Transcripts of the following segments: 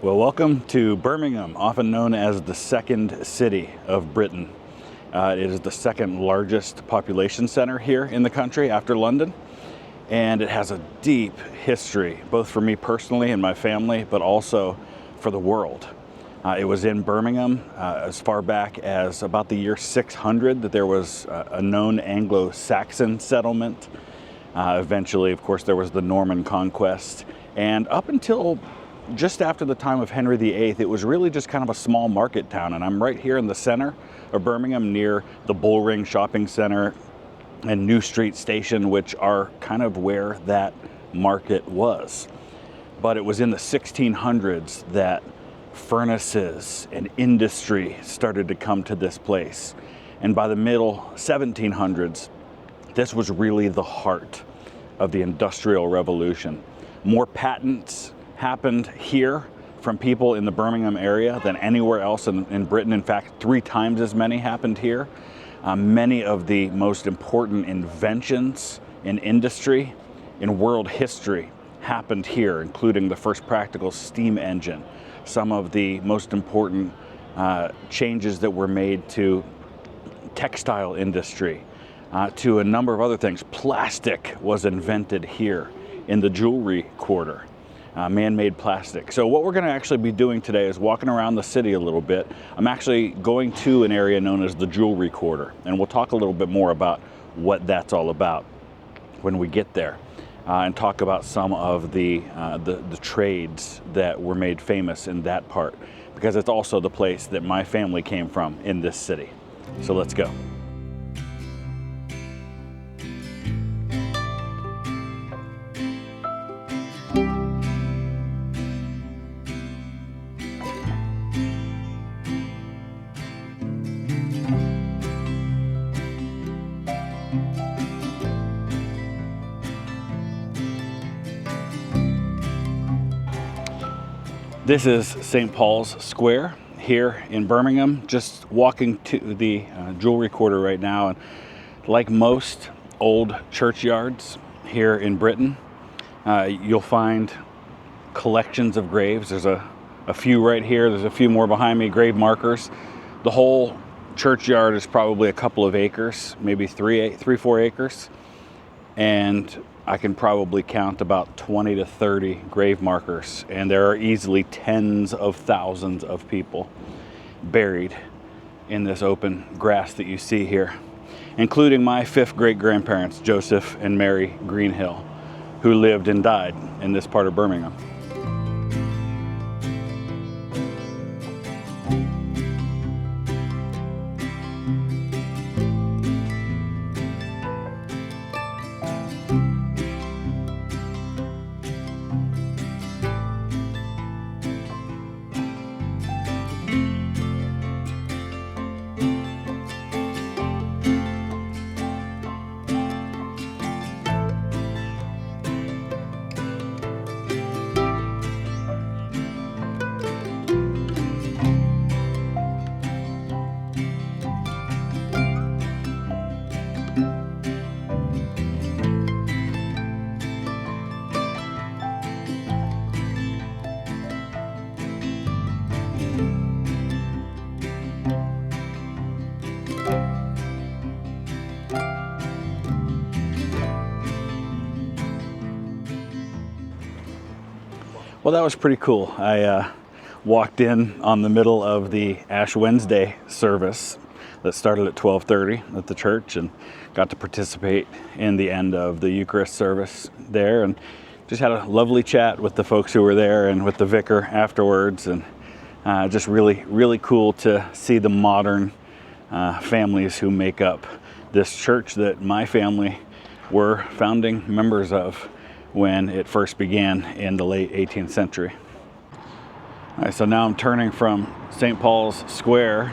Well, welcome to Birmingham, often known as the second city of Britain. It is the second largest population center here in the country after London, and it has a deep history, both for me personally and my family, but also for the world. It was in Birmingham as far back as about the year 600 that there was a known Anglo-Saxon settlement. Eventually, of course, there was the Norman conquest, and up until just after the time of Henry VIII, it was really just kind of a small market town. And I'm right here in the center of Birmingham near the Bullring Shopping Center and New Street Station, which are kind of where that market was. But it was in the 1600s that furnaces and industry started to come to this place. And by the middle 1700s, this was really the heart of the Industrial Revolution. More patents happened here from people in the Birmingham area than anywhere else in Britain. In fact, 3 times as many happened here. Many of the most important inventions in industry, in world history, happened here, including the first practical steam engine. Some of the most important changes that were made to textile industry, to a number of other things. Plastic was invented here in the Jewellery Quarter. Man-made plastic. So what we're going to actually be doing today is walking around the city a little bit. I'm actually going to an area known as the Jewellery Quarter, and we'll talk a little bit more about what that's all about when we get there, and talk about some of the trades that were made famous in that part, because it's also the place that my family came from in this city. So let's go. This is St. Paul's Square here in Birmingham, just walking to the Jewellery Quarter right now. And like most old churchyards here in Britain, you'll find collections of graves. There's a few right here. There's a few more behind me, grave markers. The whole churchyard is probably a couple of acres, maybe 4 acres. And I can probably count about 20 to 30 grave markers, and there are easily tens of thousands of people buried in this open grass that you see here, including my 5th great-grandparents, Joseph and Mary Greenhill, who lived and died in this part of Birmingham. Well, that was pretty cool. I walked in on the middle of the Ash Wednesday service that started at 12:30 at the church, and got to participate in the end of the Eucharist service there, and just had a lovely chat with the folks who were there and with the vicar afterwards. And just really cool to see the modern families who make up this church that my family were founding members of when it first began in the late 18th century. All right, so now I'm turning from St. Paul's Square,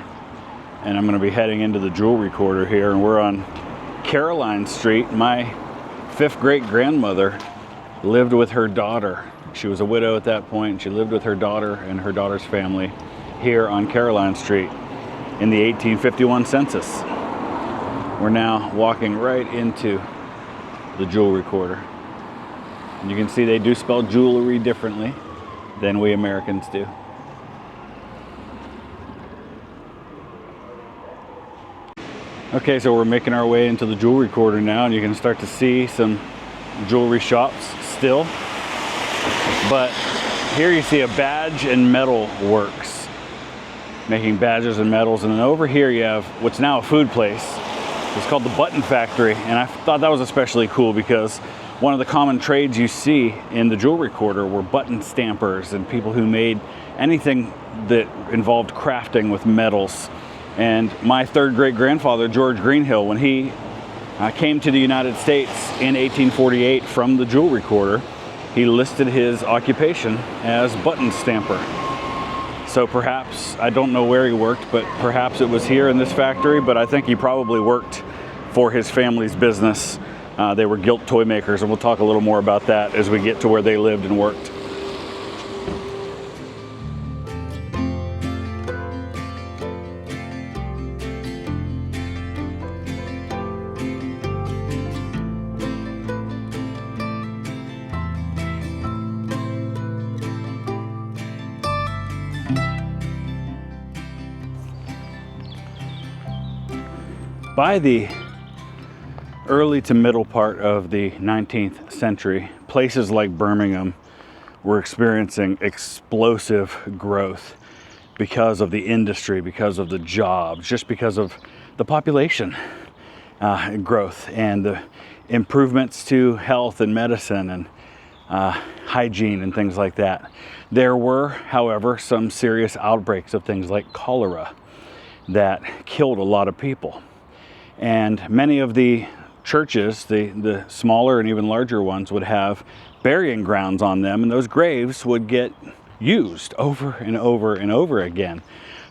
and I'm going to be heading into the Jewellery Quarter here, and we're on Caroline Street. My 5th great-grandmother lived with her daughter. She was a widow at that point, and she lived with her daughter and her daughter's family here on Caroline Street in the 1851 census. We're now walking right into the Jewellery Quarter. And you can see they do spell jewelry differently than we Americans do. Okay, so we're making our way into the Jewellery Quarter now, and you can start to see some jewelry shops still. But here you see a badge and metal works, making badges and medals. And then over here you have what's now a food place. It's called the Button Factory, and I thought that was especially cool because one of the common trades you see in the Jewellery Quarter were button stampers and people who made anything that involved crafting with metals. And my third great-grandfather, George Greenhill, when he came to the United States in 1848 from the Jewellery Quarter, he listed his occupation as button stamper. So perhaps, I don't know where he worked, but perhaps it was here in this factory, but I think he probably worked for his family's business. They were gilt toy makers, and we'll talk a little more about that as we get to where they lived and worked. By the early to middle part of the 19th century, places like Birmingham were experiencing explosive growth because of the industry, because of the jobs, just because of the population growth and the improvements to health and medicine and hygiene and things like that. There were, however, some serious outbreaks of things like cholera that killed a lot of people. And many of the churches, the smaller and even larger ones, would have burying grounds on them, and those graves would get used over and over and over again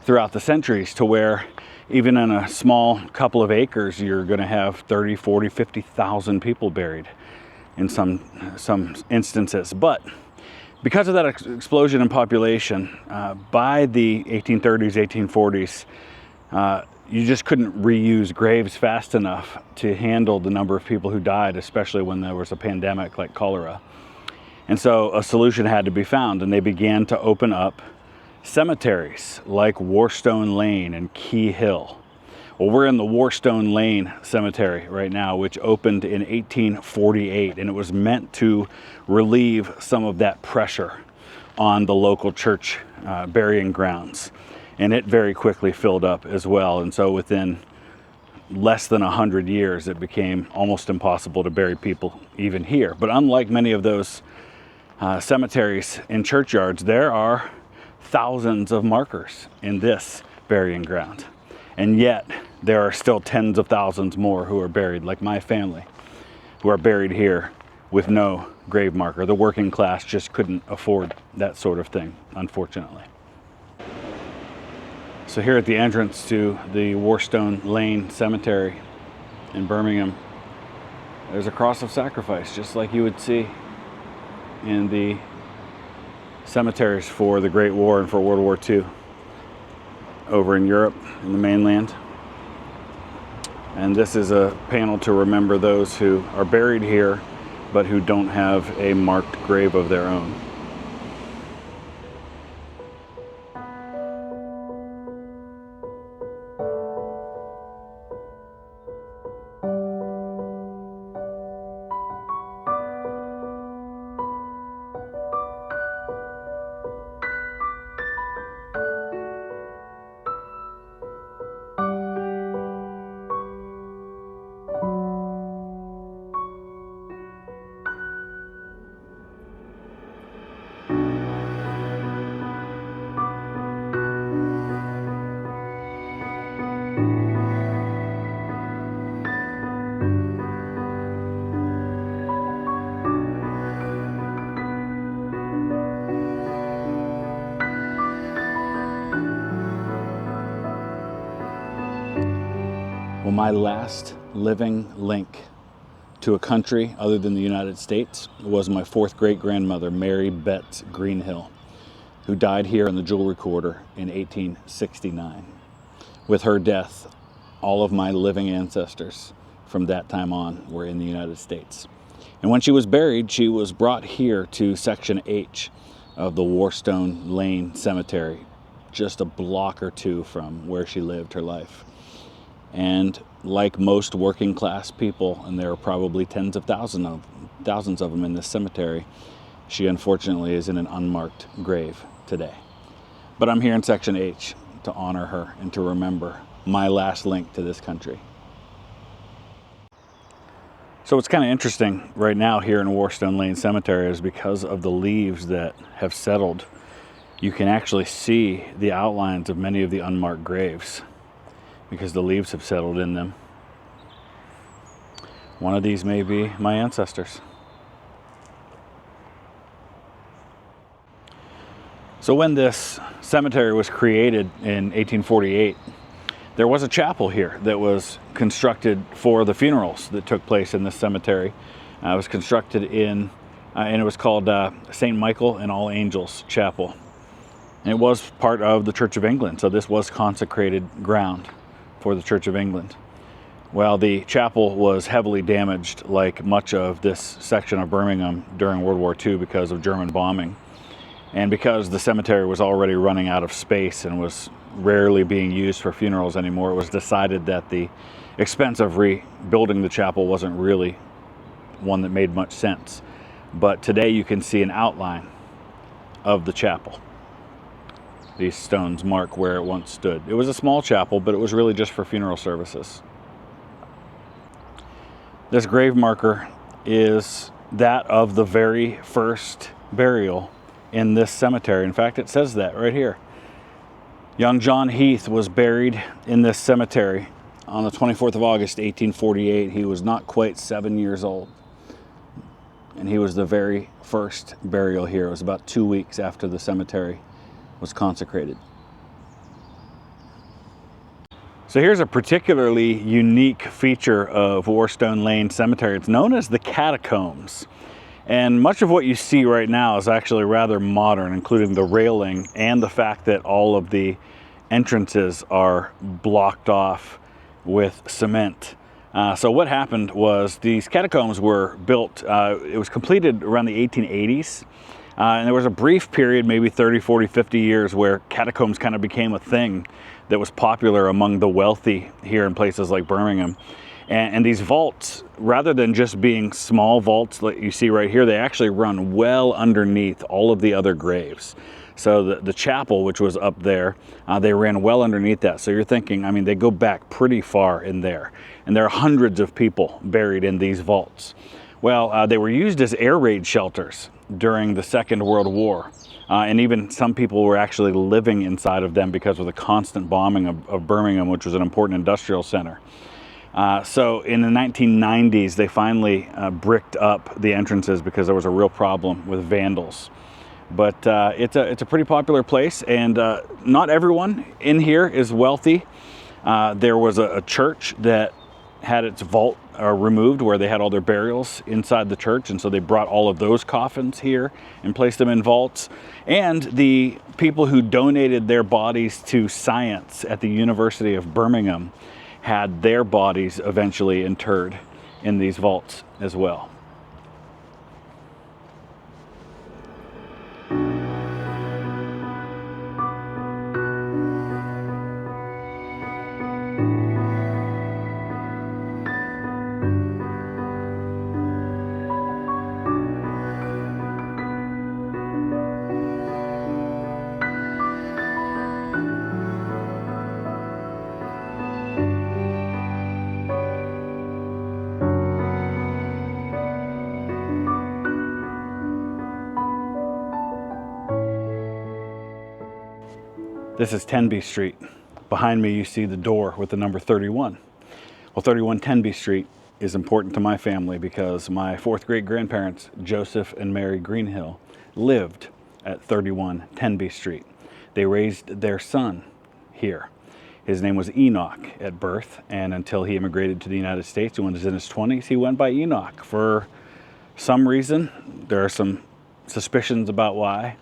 throughout the centuries, to where even in a small couple of acres, you're going to have 30, 40, 50,000 people buried in some instances. But because of that explosion in population, by the 1830s, 1840s, you just couldn't reuse graves fast enough to handle the number of people who died, especially when there was a pandemic like cholera. And so a solution had to be found, and they began to open up cemeteries like Warstone Lane and Key Hill. Well, we're in the Warstone Lane Cemetery right now, which opened in 1848, and it was meant to relieve some of that pressure on the local church burying grounds. And it very quickly filled up as well. And so within less than 100 years, it became almost impossible to bury people even here. But unlike many of those cemeteries and churchyards, there are thousands of markers in this burying ground. And yet there are still tens of thousands more who are buried, like my family, who are buried here with no grave marker. The working class just couldn't afford that sort of thing, unfortunately. So here at the entrance to the Warstone Lane Cemetery in Birmingham, there's a cross of sacrifice, just like you would see in the cemeteries for the Great War and for World War II over in Europe, in the mainland. And this is a panel to remember those who are buried here, but who don't have a marked grave of their own. Well, my last living link to a country other than the United States was my fourth great-grandmother, Mary Betts Greenhill, who died here in the Jewellery Quarter in 1869. With her death, all of my living ancestors from that time on were in the United States. And when she was buried, she was brought here to Section H, of the Warstone Lane Cemetery, just a block or two from where she lived her life. And like most working class people, and there are probably tens of thousands of them in this cemetery, she unfortunately is in an unmarked grave today. But I'm here in Section H to honor her and to remember my last link to this country. So what's kind of interesting right now here in Warstone Lane Cemetery is because of the leaves that have settled, you can actually see the outlines of many of the unmarked graves because the leaves have settled in them. One of these may be my ancestors. So when this cemetery was created in 1848, there was a chapel here that was constructed for the funerals that took place in this cemetery. It was constructed and it was called St. Michael and All Angels Chapel. And it was part of the Church of England, so this was consecrated ground for the Church of England. Well, the chapel was heavily damaged, like much of this section of Birmingham during World War II because of German bombing. And because the cemetery was already running out of space and was rarely being used for funerals anymore, it was decided that the expense of rebuilding the chapel wasn't really one that made much sense. But today you can see an outline of the chapel. These stones mark where it once stood. It was a small chapel, but it was really just for funeral services. This grave marker is that of the very first burial in this cemetery. In fact, it says that right here. Young John Heath was buried in this cemetery on the 24th of August, 1848. He was not quite 7 years old. And he was the very first burial here. It was about 2 weeks after the cemetery was consecrated. So here's a particularly unique feature of Warstone Lane Cemetery. It's known as the Catacombs. And much of what you see right now is actually rather modern, including the railing and the fact that all of the entrances are blocked off with cement. So what happened was these catacombs were built, it was completed around the 1880s. And there was a brief period, maybe 30, 40, 50 years, where catacombs kind of became a thing that was popular among the wealthy here in places like Birmingham. And these vaults, rather than just being small vaults like you see right here, they actually run well underneath all of the other graves. So the chapel, which was up there, they ran well underneath that. So you're thinking, I mean, they go back pretty far in there. And there are hundreds of people buried in these vaults. Well, they were used as air raid shelters during the Second World War. And even some people were actually living inside of them because of the constant bombing of Birmingham, which was an important industrial center. So in the 1990s, they finally bricked up the entrances because there was a real problem with vandals. But it's a pretty popular place, and not everyone in here is wealthy. There was a church that had its vault removed where they had all their burials inside the church, and so they brought all of those coffins here and placed them in vaults. And the people who donated their bodies to science at the University of Birmingham had their bodies eventually interred in these vaults as well. This is Tenby Street. Behind me you see the door with the number 31. Well, 31 Tenby Street is important to my family because my fourth great grandparents, Joseph and Mary Greenhill, lived at 31 Tenby Street. They raised their son here. His name was Enoch at birth, and until he immigrated to the United States when he was in his 20s, he went by Enoch. For some reason, there are some suspicions about why,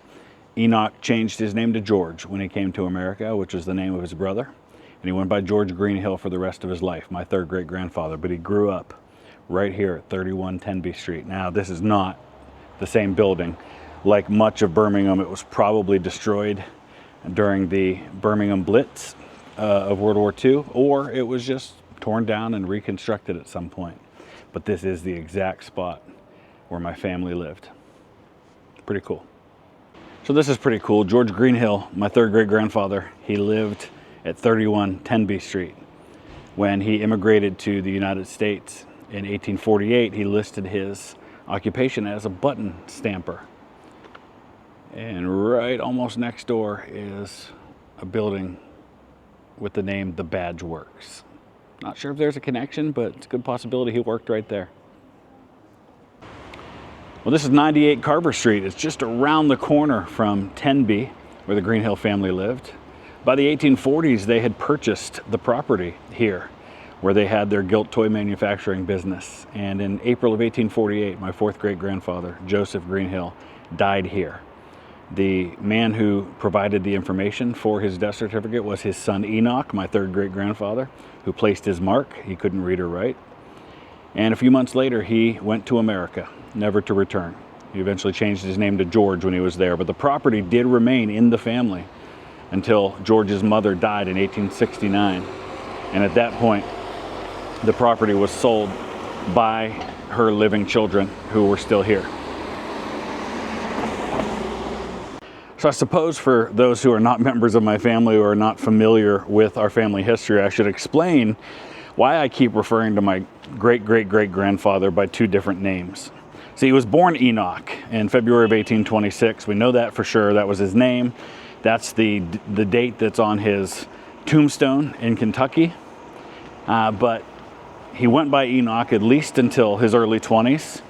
Enoch changed his name to George when he came to America, which was the name of his brother. And he went by George Greenhill for the rest of his life, my third great grandfather. But he grew up right here at 31 Tenby Street. Now, this is not the same building. Like much of Birmingham, it was probably destroyed during the Birmingham Blitz of World War II, or it was just torn down and reconstructed at some point. But this is the exact spot where my family lived. Pretty cool. So this is pretty cool. George Greenhill, my third great grandfather, he lived at 31 Tenby Street. When he immigrated to the United States in 1848, he listed his occupation as a button stamper. And right almost next door is a building with the name The Badge Works. Not sure if there's a connection, but it's a good possibility he worked right there. Well, this is 98 Carver Street. It's just around the corner from Tenby, where the Greenhill family lived. By the 1840s, they had purchased the property here, where they had their gilt toy manufacturing business. And in April of 1848, my fourth great grandfather, Joseph Greenhill, died here. The man who provided the information for his death certificate was his son Enoch, my third great grandfather, who placed his mark. He couldn't read or write. And a few months later, he went to America, never to return. He eventually changed his name to George when he was there, but the property did remain in the family until George's mother died in 1869. And at that point, the property was sold by her living children who were still here. So I suppose for those who are not members of my family or are not familiar with our family history, I should explain why I keep referring to my great-great-great-grandfather by two different names. See, he was born Enoch in February of 1826. We know that for sure. That was his name. That's the date that's on his tombstone in Kentucky. But he went by Enoch at least until his early 20s.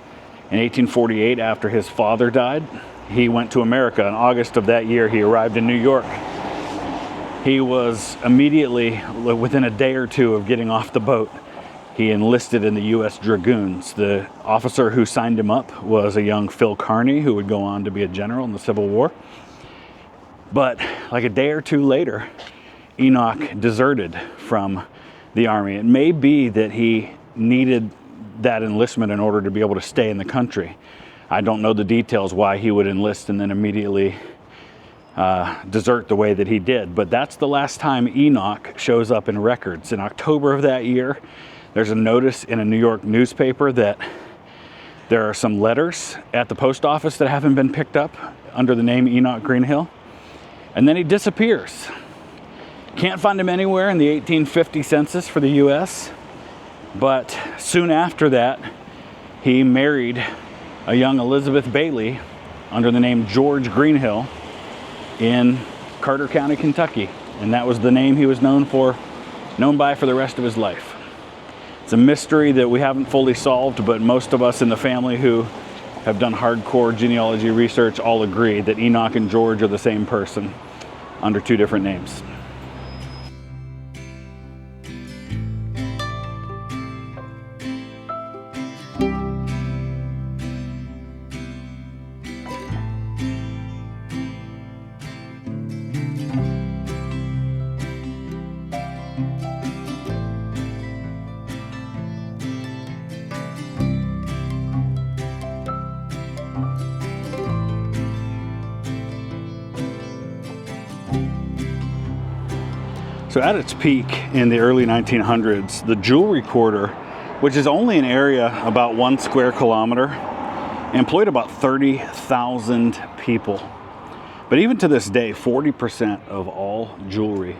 In 1848, after his father died, he went to America. In August of that year, he arrived in New York. He was immediately, within a day or two of getting off the boat, he enlisted in the U.S. Dragoons. The officer who signed him up was a young Phil Kearny, who would go on to be a general in the Civil War. But like a day or two later, Enoch deserted from the Army. It may be that he needed that enlistment in order to be able to stay in the country. I don't know the details why he would enlist and then immediately desert the way that he did. But that's the last time Enoch shows up in records. In October of that year, there's a notice in a New York newspaper that there are some letters at the post office that haven't been picked up under the name Enoch Greenhill. And then he disappears. Can't find him anywhere in the 1850 census for the US. But soon after that, he married a young Elizabeth Bailey under the name George Greenhill in Carter County, Kentucky. And that was the name he was known by for the rest of his life. It's a mystery that we haven't fully solved, but most of us in the family who have done hardcore genealogy research all agree that Enoch and George are the same person under two different names. So at its peak in the early 1900s, the Jewellery Quarter, which is only an area about 1 square kilometer, employed about 30,000 people. But even to this day, 40% of all jewelry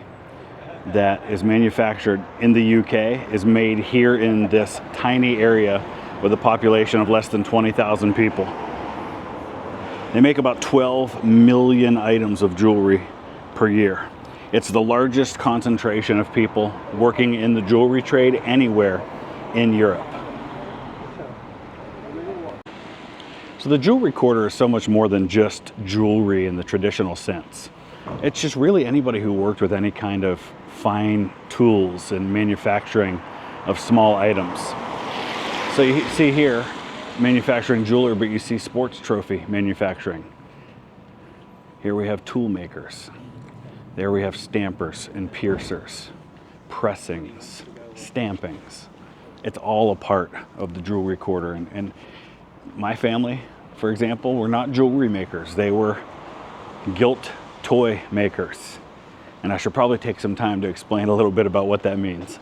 that is manufactured in the UK is made here in this tiny area with a population of less than 20,000 people. They make about 12 million items of jewelry per year. It's the largest concentration of people working in the jewelry trade anywhere in Europe. So the Jewelry Quarter is so much more than just jewelry in the traditional sense. It's just really anybody who worked with any kind of fine tools and manufacturing of small items. So you see here manufacturing jewelry, but you see sports trophy manufacturing. Here we have tool makers. There we have stampers and piercers, pressings, stampings. It's all a part of the Jewelry Quarter. And my family, for example, were not jewelry makers. They were gilt toy makers. And I should probably take some time to explain a little bit about what that means.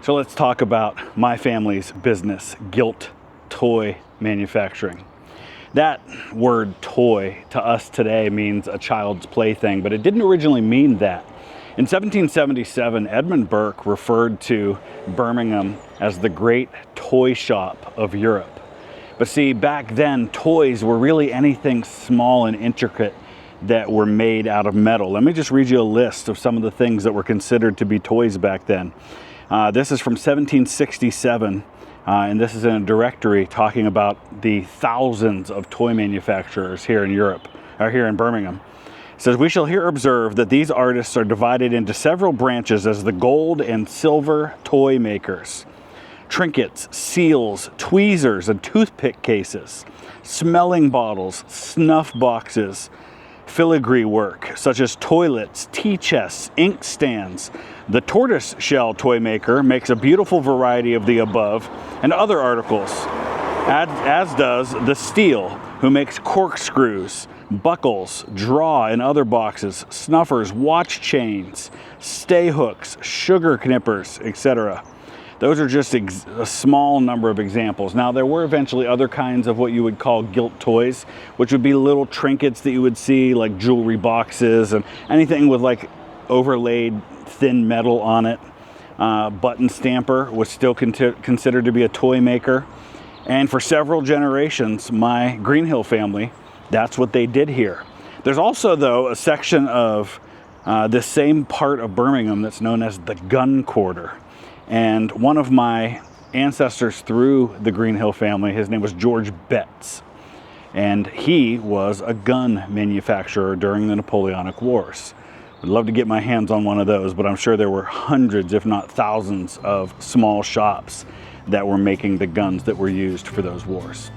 So let's talk about my family's business, gilt toy manufacturing. That word toy to us today means a child's plaything, but it didn't originally mean that. In 1777, Edmund Burke referred to Birmingham as the great toy shop of Europe. But see, back then, toys were really anything small and intricate that were made out of metal. Let me just read you a list of some of the things that were considered to be toys back then. This is from 1767, and this is in a directory talking about the thousands of toy manufacturers here in Europe, or here in Birmingham. It says, "We shall here observe that these artists are divided into several branches as the gold and silver toy makers. Trinkets, seals, tweezers, and toothpick cases, smelling bottles, snuff boxes, filigree work, such as toilets, tea chests, ink stands. The tortoise shell toy maker makes a beautiful variety of the above and other articles, as does the steel, who makes corkscrews, buckles, draw and other boxes, snuffers, watch chains, stay hooks, sugar knippers, etc." Those are just a small number of examples. Now, there were eventually other kinds of what you would call gilt toys, which would be little trinkets that you would see, like jewelry boxes and anything with like overlaid thin metal on it. Button stamper was still considered to be a toy maker. And for several generations, my Greenhill family, that's what they did here. There's also, though, a section of this same part of Birmingham that's known as the Gun Quarter. And one of my ancestors through the Greenhill family, his name was George Betts. And he was a gun manufacturer during the Napoleonic Wars. I'd love to get my hands on one of those, but I'm sure there were hundreds, if not thousands, of small shops that were making the guns that were used for those wars.